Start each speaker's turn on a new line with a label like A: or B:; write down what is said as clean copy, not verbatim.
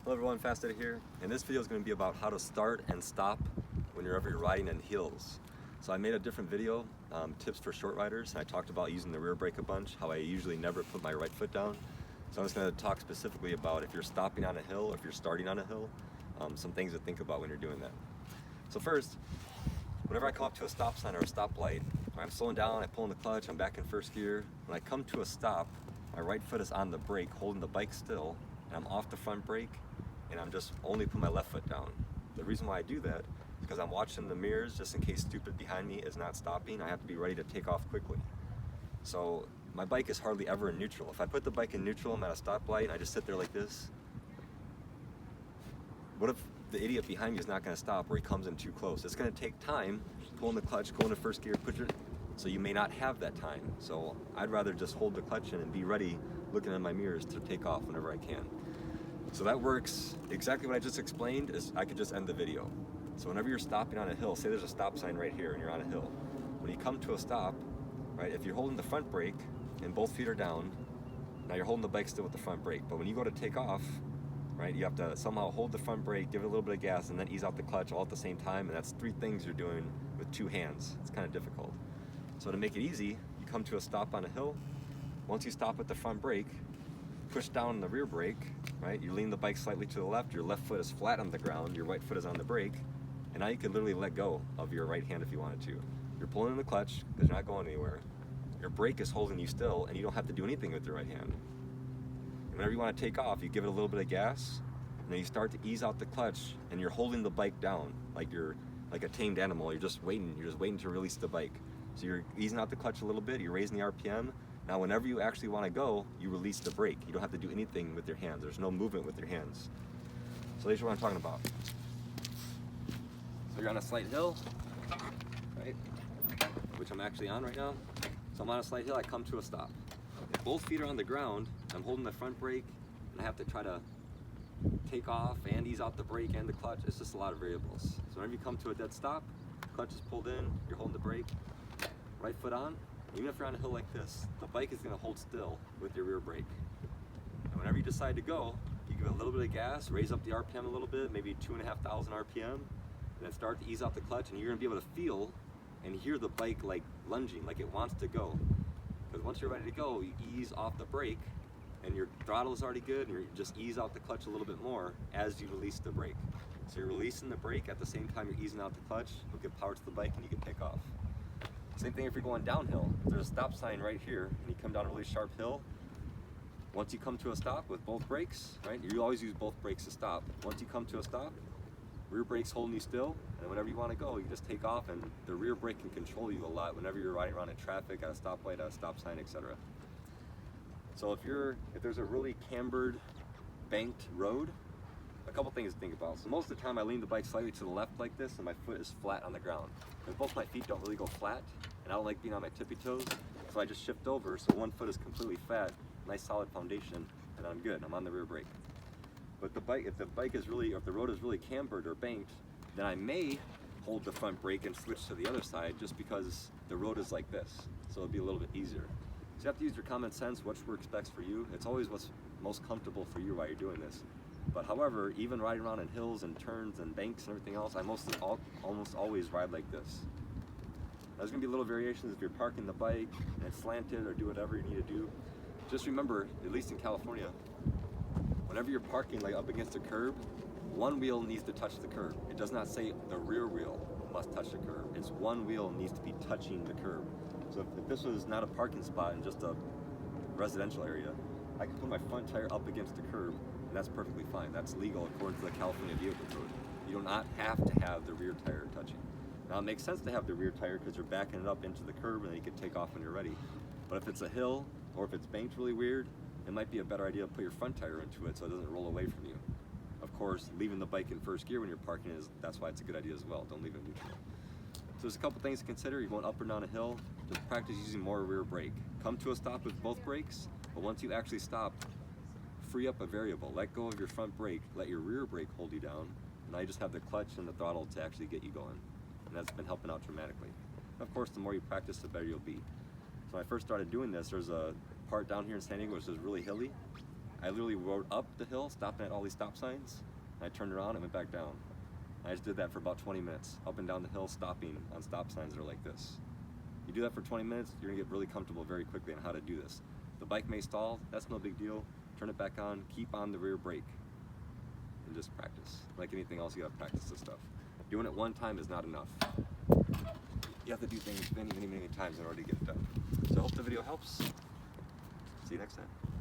A: Hello everyone, Fast Eddie here, and this video is going to be about how to start and stop whenever you're riding in hills. So I made a different video, tips for short riders, and I talked about using the rear brake a bunch, how I usually never put my right foot down. So I'm just going to talk specifically about if you're stopping on a hill or if you're starting on a hill, some things to think about when you're doing that. So first, whenever I come up to a stop sign or a stoplight, I'm slowing down, I pull in the clutch, I'm back in first gear. When I come to a stop, my right foot is on the brake, holding the bike still, and I'm off the front brake, and I'm just only putting my left foot down. The reason why I do that is because I'm watching the mirrors just in case stupid behind me is not stopping. I have to be ready to take off quickly. So my bike is hardly ever in neutral. If I put the bike in neutral, I'm at a stoplight and I just sit there like this. What if the idiot behind me is not going to stop or he comes in too close? It's going to take time, pull in the clutch, go into first gear, push it, so you may not have that time. So I'd rather just hold the clutch in and be ready looking in my mirrors to take off whenever I can. So that works exactly what I just explained. Is I could just end the video. So whenever you're stopping on a hill, say there's a stop sign right here and you're on a hill. When you come to a stop, right, if you're holding the front brake and both feet are down, now you're holding the bike still with the front brake. But when you go to take off, right, you have to somehow hold the front brake, give it a little bit of gas, and then ease out the clutch all at the same time. And that's three things you're doing with two hands. It's kind of difficult. So to make it easy, you come to a stop on a hill. Once you stop with the front brake, push down the rear brake, right? You lean the bike slightly to the left, your left foot is flat on the ground, your right foot is on the brake, and now you can literally let go of your right hand if you wanted to. You're pulling in the clutch because you're not going anywhere. Your brake is holding you still, and you don't have to do anything with your right hand. And whenever you want to take off, you give it a little bit of gas, and then you start to ease out the clutch, and you're holding the bike down like you're like a tamed animal. You're just waiting to release the bike. So you're easing out the clutch a little bit, you're raising the RPM. Now whenever you actually want to go, you release the brake. You don't have to do anything with your hands. There's no movement with your hands. So that's what I'm talking about. So you're on a slight hill, right? Which I'm actually on right now. So I'm on a slight hill, I come to a stop. If both feet are on the ground, I'm holding the front brake, and I have to try to take off and ease out the brake and the clutch. It's just a lot of variables. So whenever you come to a dead stop, clutch is pulled in, you're holding the brake, right foot on. Even if you're on a hill like this, the bike is going to hold still with your rear brake. And whenever you decide to go, you give it a little bit of gas, raise up the RPM a little bit, maybe 2,500 RPM, and then start to ease out the clutch, and you're going to be able to feel and hear the bike like lunging, like it wants to go. Because once you're ready to go, you ease off the brake, and your throttle is already good, and you just ease out the clutch a little bit more as you release the brake. So you're releasing the brake at the same time you're easing out the clutch, you'll give power to the bike, and you can take off. Same thing if you're going downhill. If there's a stop sign right here and you come down a really sharp hill, once you come to a stop with both brakes, right, you always use both brakes to stop. Once you come to a stop, rear brake's holding you still, and whenever you want to go, you just take off, and the rear brake can control you a lot whenever you're riding around in traffic, at a stoplight, at a stop sign, etc. So if there's a really cambered, banked road, a couple things to think about. So most of the time I lean the bike slightly to the left like this, and my foot is flat on the ground. Because both my feet don't really go flat, and I don't like being on my tippy toes, so I just shift over, so one foot is completely flat, nice solid foundation, and I'm good, I'm on the rear brake. But if the road is really cambered or banked, then I may hold the front brake and switch to the other side just because the road is like this, so it'll be a little bit easier. So you have to use your common sense, which works best for you. It's always what's most comfortable for you while you're doing this. But however, even riding around in hills and turns and banks and everything else, I almost always ride like this. There's going to be little variations if you're parking the bike and it's slanted or do whatever you need to do. Just remember, at least in California, whenever you're parking like up against a curb, one wheel needs to touch the curb. It does not say the rear wheel must touch the curb. It's one wheel needs to be touching the curb. So if this was not a parking spot in just a residential area, I could put my front tire up against the curb, and that's perfectly fine. That's legal according to the California Vehicle Code. You do not have to have the rear tire touching. Now it makes sense to have the rear tire because you're backing it up into the curb and then you can take off when you're ready. But if it's a hill or if it's banked really weird, it might be a better idea to put your front tire into it so it doesn't roll away from you. Of course, leaving the bike in first gear when you're parking that's why it's a good idea as well. Don't leave it neutral. So there's a couple things to consider. You're going up or down a hill, just practice using more rear brake. Come to a stop with both brakes, but once you actually stop, free up a variable. Let go of your front brake, let your rear brake hold you down, and now you just have the clutch and the throttle to actually get you going. And that's been helping out dramatically. Of course, the more you practice, the better you'll be. So when I first started doing this, there's a part down here in San Diego which is really hilly. I literally rode up the hill, stopping at all these stop signs, and I turned around and went back down. I just did that for about 20 minutes, up and down the hill, stopping on stop signs that are like this. You do that for 20 minutes, you're gonna get really comfortable very quickly on how to do this. The bike may stall, that's no big deal. Turn it back on, keep on the rear brake, and just practice. Like anything else, you gotta practice this stuff. Doing it one time is not enough. You have to do things many, many, many times in order to get it done. So I hope the video helps. See you next time.